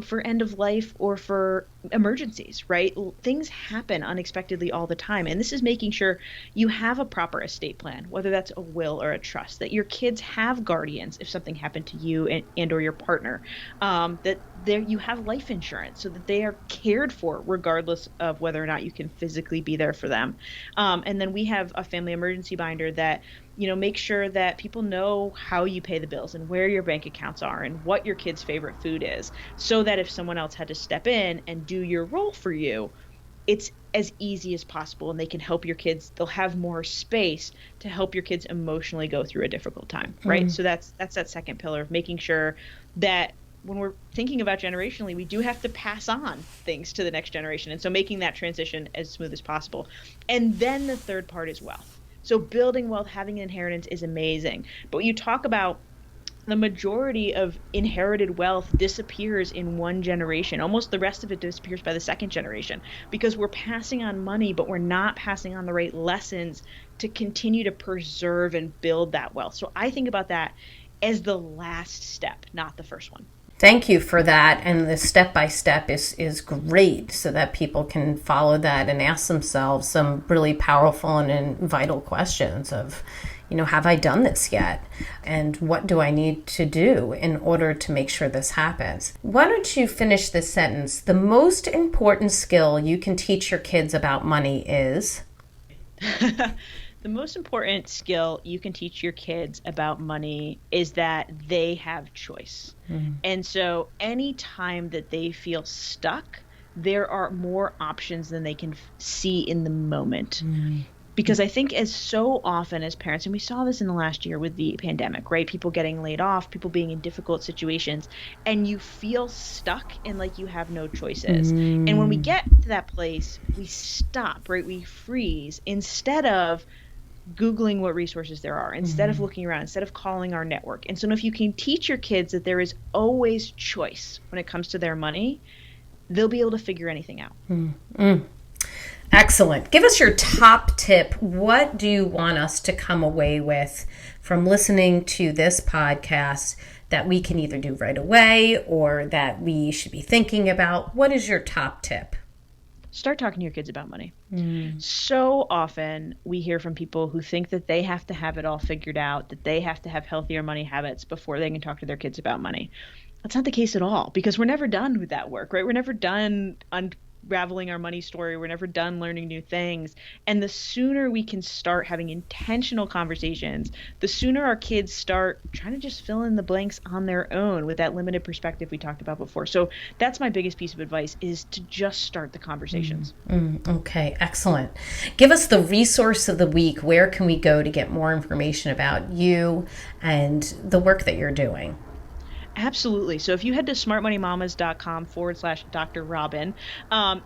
for end of life or for emergencies, right? Things happen unexpectedly all the time. And this is making sure you have a proper estate plan, whether that's a will or a trust, that your kids have guardians if something happened to you and or your partner, that you have life insurance so that they are cared for regardless of whether or not you can physically be there for them. And then we have a family emergency binder that make sure that people know how you pay the bills and where your bank accounts are and what your kid's favorite food is, so that if someone else had to step in and do your role for you, it's as easy as possible, and they can help your kids. They'll have more space to help your kids emotionally go through a difficult time, right? So that's that second pillar of making sure that when we're thinking about generationally, we do have to pass on things to the next generation. And so making that transition as smooth as possible. And then the third part is wealth. So building wealth, having an inheritance is amazing. But when you talk about the majority of inherited wealth disappears in one generation. Almost the rest of it disappears by the second generation, because we're passing on money, but we're not passing on the right lessons to continue to preserve and build that wealth. So I think about that as the last step, not the first one.
Thank you for that. And the step-by-step is great, so that people can follow that and ask themselves some really powerful and vital questions of, have I done this yet? And what do I need to do in order to make sure this happens? Why don't you finish this sentence? The most important skill you can teach your kids about money is...
The most important skill you can teach your kids about money is that they have choice. And so anytime that they feel stuck, there are more options than they can see in the moment. Because I think as so often as parents, and we saw this in the last year with the pandemic, right? People getting laid off, people being in difficult situations, and you feel stuck and like you have no choices. And when we get to that place, we stop, right? We freeze instead of Googling what resources there are, instead of looking around, instead of calling our network. And so if you can teach your kids that there is always choice when it comes to their money, they'll be able to figure anything out.
Excellent. Give us your top tip. What do you want us to come away with from listening to this podcast that we can either do right away or that we should be thinking about? What is your top tip?
Start talking to your kids about money. So often we hear from people who think that they have to have it all figured out, that they have to have healthier money habits before they can talk to their kids about money. That's not the case at all, because we're never done with that work, right? We're never done unraveling our money story. We're never done learning new things. And the sooner we can start having intentional conversations, the sooner our kids start trying to just fill in the blanks on their own with that limited perspective we talked about before. So that's my biggest piece of advice, is to just start the conversations.
Okay, excellent. Give us the resource of the week. Where can we go to get more information about you and the work that you're doing?
Absolutely. So if you head to smartmoneymamas.com/Dr. Robyn,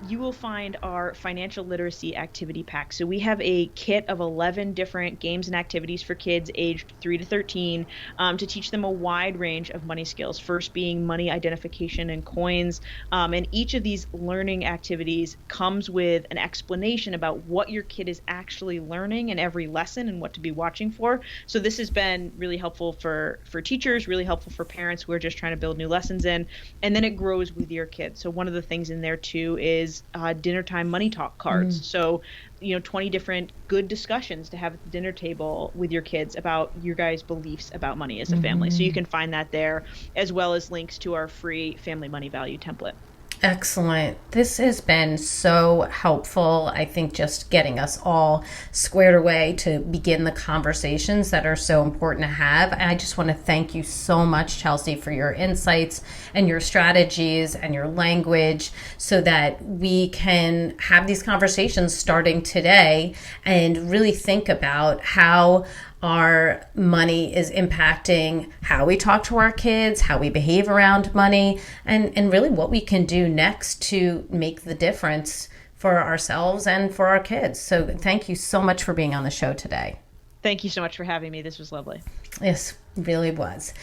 you will find our financial literacy activity pack. So we have a kit of 11 different games and activities for kids aged 3 to 13 to teach them a wide range of money skills, first being money identification and coins. And each of these learning activities comes with an explanation about what your kid is actually learning in every lesson and what to be watching for. So this has been really helpful for teachers, really helpful for parents who are just trying to build new lessons in, and then it grows with your kids. So one of the things in there too is dinner time money talk cards. So 20 different good discussions to have at the dinner table with your kids about your guys' beliefs about money as a family. So you can find that there, as well as links to our free family money value template.
Excellent. This has been so helpful. I think just getting us all squared away to begin the conversations that are so important to have. And I just want to thank you so much, Chelsea, for your insights and your strategies and your language so that we can have these conversations starting today and really think about how our money is impacting how we talk to our kids, how we behave around money, and really what we can do next to make the difference for ourselves and for our kids. So thank you so much for being on the show today.
Thank you so much for having me. This was lovely.
Yes, it really was.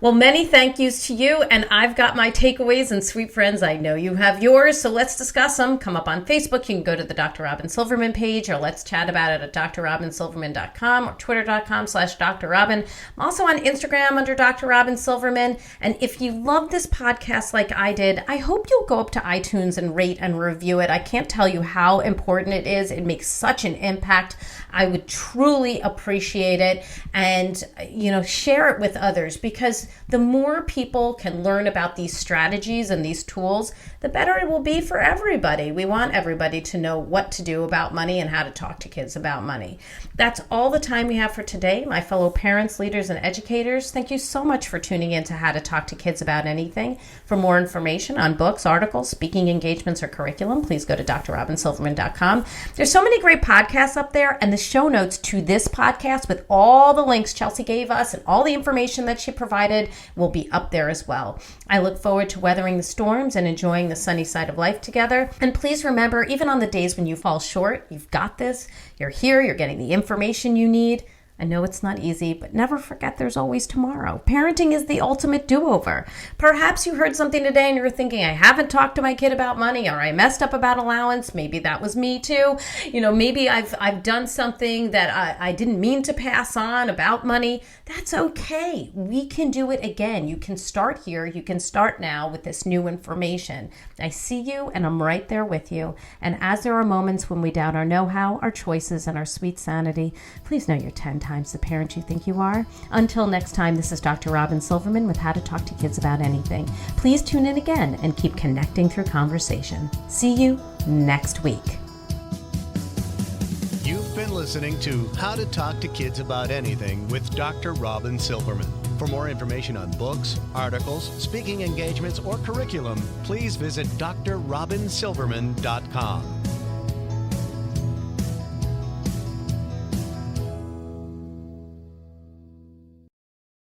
Well, many thank yous to you, and I've got my takeaways, and sweet friends, I know you have yours, so let's discuss them. Come up on Facebook. You can go to the Dr. Robyn Silverman page, or let's chat about it at drrobynsilverman.com or twitter.com/Dr. Robyn. I'm also on Instagram under Dr. Robyn Silverman, and if you love this podcast like I did, I hope you'll go up to iTunes and rate and review it. I can't tell you how important it is. It makes such an impact. I would truly appreciate it, and share it with others, because the more people can learn about these strategies and these tools, the better it will be for everybody. We want everybody to know what to do about money and how to talk to kids about money. That's all the time we have for today. My fellow parents, leaders, and educators, thank you so much for tuning in to How to Talk to Kids About Anything. For more information on books, articles, speaking engagements, or curriculum, please go to drrobynsilverman.com. There's so many great podcasts up there, and the show notes to this podcast with all the links Chelsea gave us and all the information that she provided will be up there as well. I look forward to weathering the storms and enjoying the sunny side of life together. And please remember, even on the days when you fall short, you've got this. You're here. You're getting the information you need. I know it's not easy, but never forget there's always tomorrow. Parenting is the ultimate do-over. Perhaps you heard something today and you're thinking, I haven't talked to my kid about money, or I messed up about allowance. Maybe that was me too. Maybe I've done something that I didn't mean to pass on about money. That's okay. We can do it again. You can start here. You can start now with this new information. I see you, and I'm right there with you. And as there are moments when we doubt our know-how, our choices, and our sweet sanity, please know you're 10 times the parent you think you are. Until next time, this is Dr. Robyn Silverman with How to Talk to Kids About Anything. Please tune in again and keep connecting through conversation. See you next week.
You've been listening to How to Talk to Kids About Anything with Dr. Robyn Silverman. For more information on books, articles, speaking engagements, or curriculum, please visit drrobynsilverman.com.